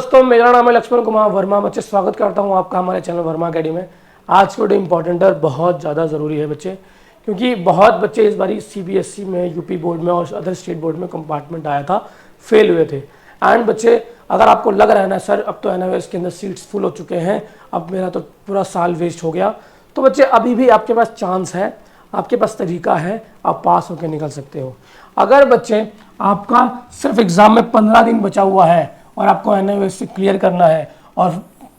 दोस्तों, मेरा नाम है लक्ष्मण कुमार वर्मा। बच्चे, स्वागत करता हूं आपका हमारे चैनल वर्मा अकेडमी में। आज की वीडियो इंपॉर्टेंट और बहुत ज़्यादा ज़रूरी है बच्चे, क्योंकि बहुत बच्चे इस बारी सीबीएसई में, यूपी बोर्ड में और अदर स्टेट बोर्ड में कंपार्टमेंट आया था, फेल हुए थे। एंड बच्चे, अगर आपको लग रहा है ना सर अब तो एनआईओएस के अंदर सीट्स फुल हो चुके हैं, अब मेरा तो पूरा साल वेस्ट हो गया, तो बच्चे अभी भी आपके पास चांस है, आपके पास तरीका है, आप पास होकर निकल सकते हो। अगर बच्चे आपका सिर्फ एग्ज़ाम में 15 दिन बचा हुआ है और आपको एनआईओएस से क्लियर करना है और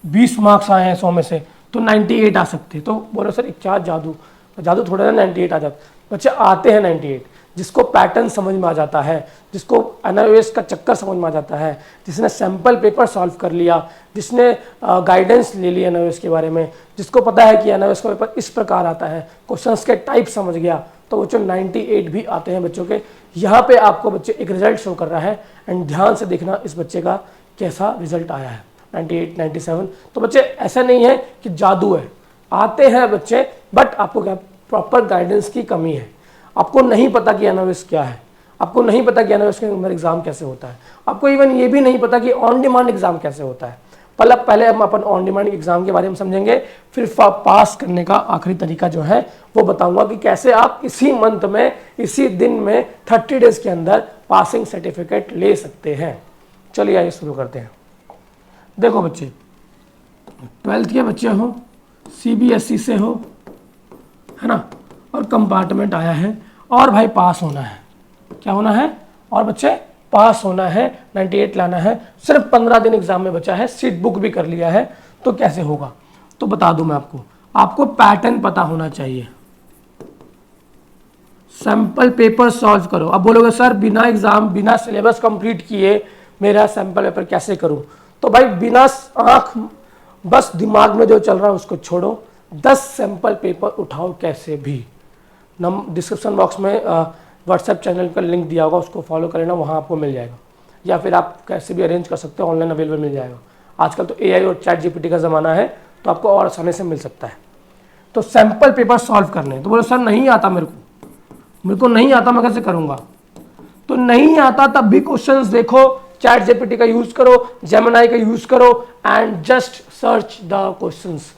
20 मार्क्स आए हैं 100 में से, तो 98 आ सकते हैं। तो बोलो सर एक क्या जादू, जादू थोड़ा ना 98 आ जाता। बच्चे आते हैं 98, जिसको पैटर्न समझ में आ जाता है, जिसको एनआईओएस का चक्कर समझ में आ जाता है, जिसने सैम्पल पेपर सॉल्व कर लिया, जिसने गाइडेंस ले ली एनआईओएस के बारे में, जिसको पता है कि एनआईओएस का पेपर इस प्रकार आता है, क्वेश्चंस के टाइप समझ गया, तो बच्चों 98 भी आते हैं बच्चों के। यहाँ पे आपको बच्चे एक रिजल्ट शो कर रहा है एंड ध्यान से देखना इस बच्चे का कैसा रिजल्ट आया है। 98, 97। तो बच्चे ऐसा नहीं है कि जादू है, आते हैं बच्चे, बट आपको क्या प्रॉपर गाइडेंस की कमी है। आपको नहीं पता कि एनआईओएस क्या है, आपको नहीं पता कि एनआईओएस के अंदर एग्जाम कैसे होता है, आपको इवन ये भी नहीं पता कि ऑन डिमांड एग्जाम कैसे होता है। पहले हम अपन ऑन डिमांड एग्जाम के बारे में समझेंगे, फिर पास करने का आखिरी तरीका जो है वो बताऊंगा कि कैसे आप इसी मंथ में, इसी दिन में 30 डेज के अंदर पासिंग सर्टिफिकेट ले सकते हैं। चलिए आइए शुरू करते हैं। देखो बच्चे, 12th के बच्चे हो, सीबीएसई से हो, है ना, और कंपार्टमेंट आया है और भाई पास होना है। क्या होना है? और बच्चे पास होना है, 98 लाना है। सिर्फ 15 दिन एग्जाम में बचा है, सीट बुक भी कर लिया है, तो कैसे होगा? तो बता दूं मैं आपको पैटर्न पता होना चाहिए। सैंपल पेपर सॉल्व करो। अब बोलोगे सर बिना एग्जाम, बिना सिलेबस कंप्लीट किए मेरा सैंपल पेपर कैसे करूं? तो भाई बिना आंख, बस दिमाग में जो चल रहा है उसको छोड़ो, 10 सैंपल पेपर उठाओ कैसे भी। डिस्क्रिप्शन बॉक्स में व्हाट्सएप चैनल का लिंक दिया होगा, उसको फॉलो कर लेना, वहाँ आपको मिल जाएगा, या फिर आप कैसे भी अरेंज कर सकते हो, ऑनलाइन अवेलेबल मिल जाएगा। आजकल तो एआई और चैट जीपीटी का ज़माना है, तो आपको और आसानी से मिल सकता है। तो सैंपल पेपर सॉल्व करने, तो बोलो सर नहीं आता मेरे को नहीं आता, मैं कैसे करूँगा? तो नहीं आता तब भी क्वेश्चंस देखो, चैट जीपीटी का यूज़ करो, जेमिनी का यूज़ करो and just search the questions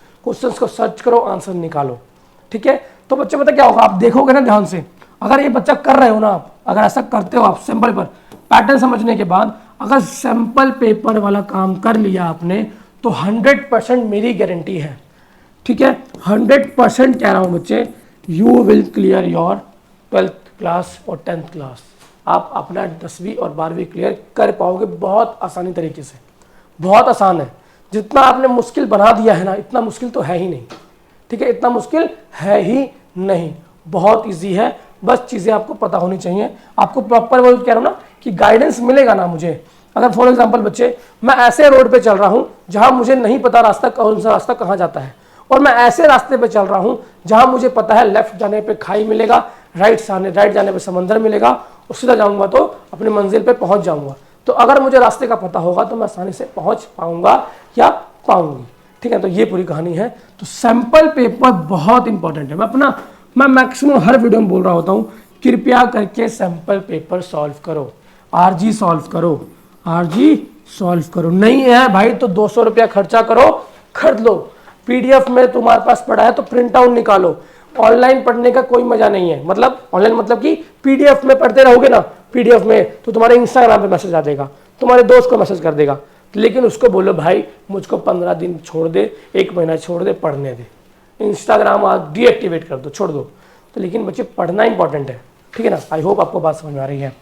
को सर्च करो, आंसर निकालो। ठीक है? तो बच्चे पता क्या होगा, आप देखोगे ना ध्यान से, अगर ये बच्चा कर रहे हो ना आप, अगर ऐसा करते हो आप सैंपल पेपर पैटर्न समझने के बाद, अगर सैंपल पेपर वाला काम कर लिया आपने, तो 100% मेरी गारंटी है, ठीक है, 100% कह रहा हूँ बच्चे, you will clear your 12th class और 10th क्लास। आप अपना 10वीं और 12वीं क्लियर कर पाओगे बहुत आसानी तरीके से। बहुत आसान है, जितना आपने मुश्किल बना दिया है ना, इतना मुश्किल तो है ही नहीं। ठीक है, इतना मुश्किल है ही नहीं, बहुत इजी है, बस चीज़ें आपको पता होनी चाहिए। आपको प्रॉपर वो कह रहा हूँ ना कि गाइडेंस मिलेगा ना मुझे। अगर फॉर एग्जांपल बच्चे, मैं ऐसे रोड पे चल रहा हूँ जहाँ मुझे नहीं पता रास्ता, कौन सा रास्ता कहाँ जाता है, और मैं ऐसे रास्ते पे चल रहा हूँ जहाँ मुझे पता है लेफ्ट जाने पे खाई मिलेगा, राइट जाने पे समंदर मिलेगा, और सीधा जाऊँगा तो अपनी मंजिल पे पहुँच जाऊँगा। तो अगर मुझे रास्ते का पता होगा तो मैं आसानी से पहुँच पाऊँगा या पाऊँगी। ठीक है, तो ये पूरी कहानी है। तो सैंपल पेपर बहुत इंपॉर्टेंट है। मैं मैक्सिमम हर वीडियो में बोल रहा होता हूँ, कृपया करके सैंपल पेपर सॉल्व करो, आरजी सॉल्व करो। नहीं है भाई तो 200 रुपया खर्चा करो, खरीद लो। पीडीएफ में तुम्हारे पास पड़ा है तो प्रिंट आउट निकालो। ऑनलाइन पढ़ने का कोई मजा नहीं है, मतलब ऑनलाइन मतलब कि पीडीएफ में पढ़ते रहोगे ना, पीडीएफ में तो तुम्हारे इंस्टाग्राम पे मैसेज आ जाएगा, तुम्हारे दोस्त को मैसेज कर देगा, लेकिन उसको बोलो भाई मुझको 15 दिन छोड़ दे, 1 महीना छोड़ दे, पढ़ने दे, इंस्टाग्राम आज डीएक्टिवेट कर दो, छोड़ दो। तो लेकिन बच्चे पढ़ना इंपॉर्टेंट है। ठीक है ना? आई होप आपको बात समझ में आ रही है।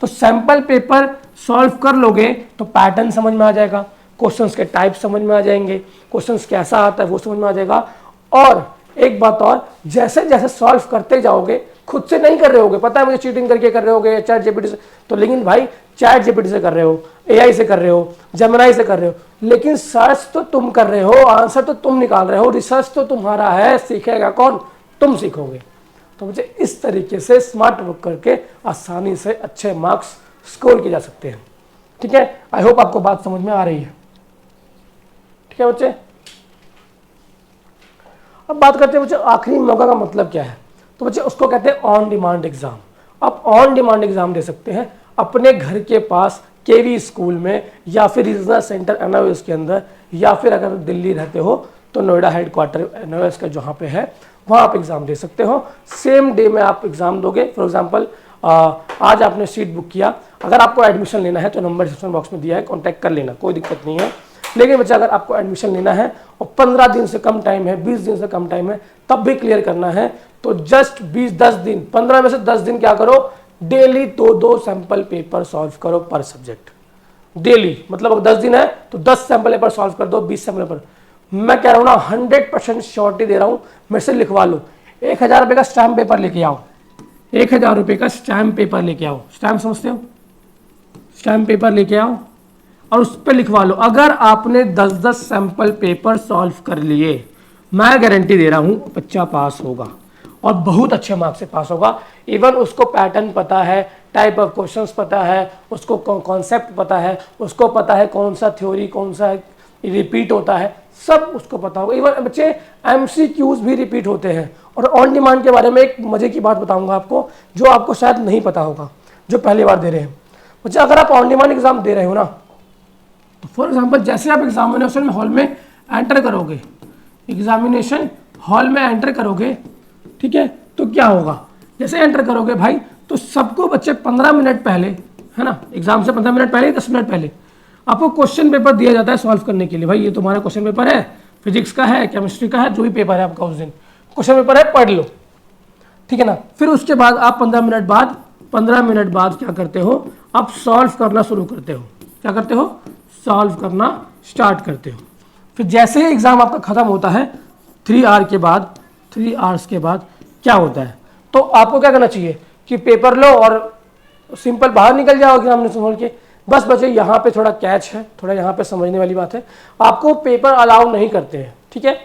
तो सैंपल पेपर सॉल्व कर लोगे तो पैटर्न समझ में आ जाएगा, क्वेश्चंस के टाइप समझ में आ जाएंगे, क्वेश्चंस कैसा आता है वो समझ में आ जाएगा। और एक बात और, जैसे जैसे सॉल्व करते जाओगे, खुद से नहीं कर रहे होगे, पता है मुझे चीटिंग करके कर रहे होगे चैट जीपीटी से, तो लेकिन भाई चैट जीपीटी से कर रहे हो, एआई से कर रहे हो, जेमिनी से कर रहे हो, लेकिन सर्च तो तुम कर रहे हो, आंसर तो तुम निकाल रहे हो, रिसर्च तो तुम्हारा है, सीखेगा कौन? तुम सीखोगे। तो मुझे इस तरीके से स्मार्ट वर्क करके आसानी से अच्छे मार्क्स स्कोर किए जा सकते हैं। ठीक है, आई होप आपको बात समझ में आ रही है। ठीक है बच्चे, अब बात करते हैं बच्चे आखिरी मौका का मतलब क्या है। तो बच्चे उसको कहते हैं ऑन डिमांड एग्जाम। आप ऑन डिमांड एग्जाम दे सकते हैं, अपने घर के पास केवी स्कूल में, या फिर रीजनल सेंटर एनओएस के अंदर, या फिर अगर दिल्ली रहते हो तो नोएडा हेडक्वार्टर एनओएस का जहाँ पे है वहाँ आप एग्ज़ाम दे सकते हो। सेम डे में आप एग्ज़ाम दोगे। फॉर एग्जांपल आज आपने सीट बुक किया, अगर आपको एडमिशन लेना है तो नंबर डिस्क्रिप्शन बॉक्स में दिया है, कॉन्टैक्ट कर लेना, कोई दिक्कत नहीं है। लेकिन बच्चा अगर आपको एडमिशन लेना है और 15 दिन से कम टाइम है, 20 दिन से कम टाइम है, तब भी क्लियर करना है, तो जस्ट 10 दिन, 15 में से 10 दिन क्या करो, डेली 2-2 सैंपल पेपर सॉल्व करो पर सब्जेक्ट डेली। मतलब अगर 10 दिन है तो 10 सैंपल पेपर सॉल्व कर दो, 20 सैंपल पेपर। मैं कह रहा हूँ ना 100% श्योरिटी दे रहा हूँ, मेरे से लिखवा लो। 1000 रुपये का स्टैम्प पेपर लेके आओ, 1000 रुपये का स्टैम्प पेपर लेके आओ, स्टैम्प समझते हो, स्टैम्प पेपर लेके आओ और उस पर लिखवा लो। अगर आपने 10-10 सैंपल पेपर सॉल्व कर लिए, मैं गारंटी दे रहा हूँ बच्चा पास होगा और बहुत अच्छे मार्क्स से पास होगा। इवन उसको पैटर्न पता है, टाइप ऑफ क्वेश्चंस पता है, उसको कॉन्सेप्ट पता है, उसको पता है कौन सा थ्योरी कौन सा रिपीट होता है, सब उसको पता होगा। इवन बच्चे एमसीक्यूज भी रिपीट होते हैं। और ऑन डिमांड के बारे में एक मजे की बात बताऊंगा आपको, जो आपको शायद नहीं पता होगा, जो पहली बार दे रहे हैं बच्चे। अगर आप ऑन डिमांड एग्जाम दे रहे हो ना, तो फॉर एग्जाम्पल जैसे आप एग्जामिनेशन हॉल में एंटर करोगे, एग्जामिनेशन हॉल में एंटर करोगे, ठीक है, तो क्या होगा, जैसे एंटर करोगे भाई, तो सबको बच्चे 15 मिनट पहले, है ना, एग्जाम से 15 मिनट पहले, 10 मिनट पहले आपको क्वेश्चन पेपर दिया जाता है सॉल्व करने के लिए। भाई ये तुम्हारा क्वेश्चन पेपर है, फिजिक्स का है, केमिस्ट्री का है, जो भी पेपर है आपका उस दिन क्वेश्चन पेपर है, पढ़ लो, ठीक है ना। फिर उसके बाद आप 15 मिनट बाद क्या करते हो, आप सॉल्व करना शुरू करते हो। क्या करते हो, सॉल्व करना स्टार्ट करते हो। फिर जैसे ही एग्जाम आपका खत्म होता है 3 आवर्स के बाद क्या होता है, तो आपको क्या करना चाहिए कि पेपर लो और सिंपल बाहर निकल जाओ एग्जामिनेशन हॉल के। बस बच्चे यहाँ पे थोड़ा कैच है, थोड़ा यहाँ पे समझने वाली बात है, आपको पेपर अलाउ नहीं करते हैं, ठीक है,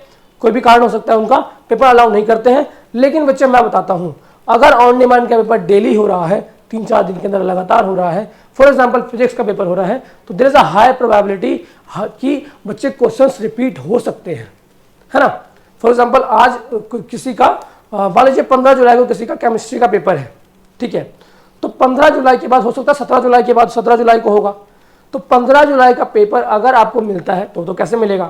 कोई भी कारण हो सकता है उनका, पेपर अलाउ नहीं करते हैं। लेकिन बच्चे मैं बताता हूँ, अगर ऑन डिमांड का पेपर डेली हो रहा है, 3-4 दिन के अंदर लगातार हो रहा है, फॉर एग्जाम्पल फिजिक्स का पेपर हो रहा है, तो there is a high probability कि बच्चे क्वेश्चंस रिपीट हो सकते हैं, है ना। फॉर एग्जाम्पल आज किसी का मान लीजिए 15 जुलाई को किसी का केमिस्ट्री का पेपर है, ठीक है, तो 15 जुलाई के बाद हो सकता है 17 जुलाई के बाद 17 जुलाई को होगा। तो 15 जुलाई का पेपर अगर आपको मिलता है तो कैसे मिलेगा,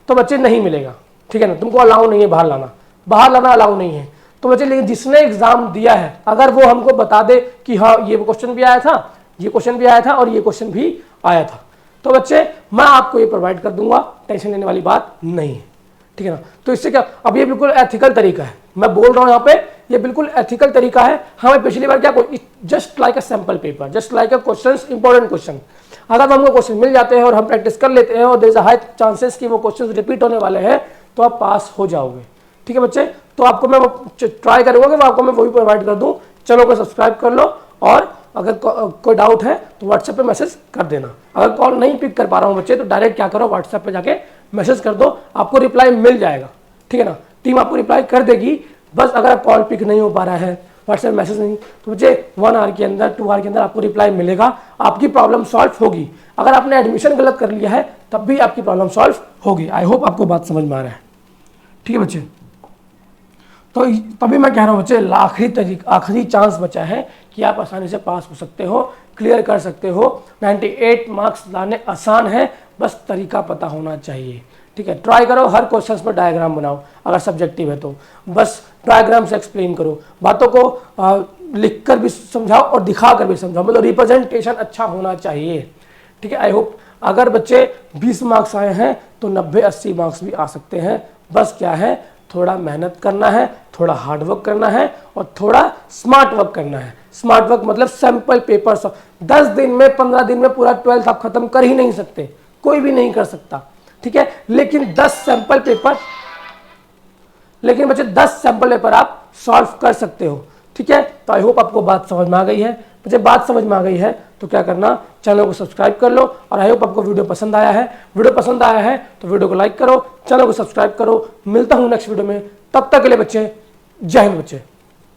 तो बच्चे नहीं मिलेगा, ठीक है ना, तुमको अलाउ नहीं है बाहर लाना अलाउ नहीं है। तो बच्चे लेकिन जिसने एग्जाम दिया है, अगर वो हमको बता दे कि हाँ ये क्वेश्चन भी आया था, ये क्वेश्चन भी आया था और ये क्वेश्चन भी आया था, तो बच्चे मैं आपको ये प्रोवाइड कर दूंगा, टेंशन लेने वाली बात नहीं है, ठीक है ना। तो इससे क्या, अब ये बिल्कुल एथिकल तरीका है, मैं बोल रहा हूँ यहाँ पे, ये बिल्कुल एथिकल तरीका है। हमें पिछली बार क्या, just like a sample paper, just like a question, important question, अगर हमको क्वेश्चन मिल जाते हैं और हम प्रैक्टिस कर लेते हैं और there is a high chances कि वो क्वेश्चन रिपीट होने वाले हैं, तो आप पास हो जाओगे, ठीक है बच्चे। तो आपको मैं ट्राई करूंगा कि आपको मैं वही प्रोवाइड कर दूं। चैनल को सब्सक्राइब कर लो और अगर कोई डाउट है तो व्हाट्सएप पे मैसेज कर देना। अगर कॉल नहीं पिक कर पा रहा हूँ बच्चे, तो डायरेक्ट क्या करो, व्हाट्सएप पे जाके मैसेज कर दो, आपको रिप्लाई मिल जाएगा, ठीक है ना, टीम आपको रिप्लाई कर देगी। बस अगर कॉल पिक नहीं हो पा रहा है, व्हाट्सएप मैसेज नहीं, तो मुझे 1 आवर के अंदर 2 आवर के अंदर आपको रिप्लाई मिलेगा, आपकी प्रॉब्लम सॉल्व होगी। अगर आपने एडमिशन गलत कर लिया है तब भी आपकी प्रॉब्लम सॉल्व होगी। आई होप आपको बात समझ में आ रहा है, ठीक है बच्चे। तो तभी मैं कह रहा हूँ बच्चे, आखिरी चांस बचा है कि आप आसानी से पास हो सकते हो, क्लियर कर सकते हो। 98 मार्क्स लाने आसान है, बस तरीका पता होना चाहिए, ठीक है। ट्राई करो, हर क्वेश्चन पर डायग्राम बनाओ, अगर सब्जेक्टिव है तो बस डायग्राम से एक्सप्लेन करो, बातों को लिख कर भी समझाओ और दिखा कर भी समझाओ, मतलब रिप्रेजेंटेशन अच्छा होना चाहिए, ठीक है। आई होप अगर बच्चे 20 मार्क्स आए हैं तो 90-80 मार्क्स भी आ सकते हैं। बस क्या है, थोड़ा मेहनत करना है, थोड़ा हार्ड वर्क करना है और थोड़ा स्मार्ट वर्क करना है। स्मार्ट वर्क मतलब सैंपल पेपर 10 दिन में 15 दिन में पूरा 12th आप खत्म कर ही नहीं सकते, कोई भी नहीं कर सकता, ठीक है। लेकिन 10 सैंपल पेपर, लेकिन बच्चे 10 सैंपल पेपर आप सॉल्व कर सकते हो, ठीक है। तो आई होप आपको बात समझ में आ गई है। मुझे बात समझ में आ गई है तो क्या करना, चैनल को सब्सक्राइब कर लो। और आई होप आपको वीडियो पसंद आया है। वीडियो पसंद आया है तो वीडियो को लाइक करो, चैनल को सब्सक्राइब करो। मिलता हूँ नेक्स्ट वीडियो में, तब तक के लिए बच्चे जय हिंद बच्चे।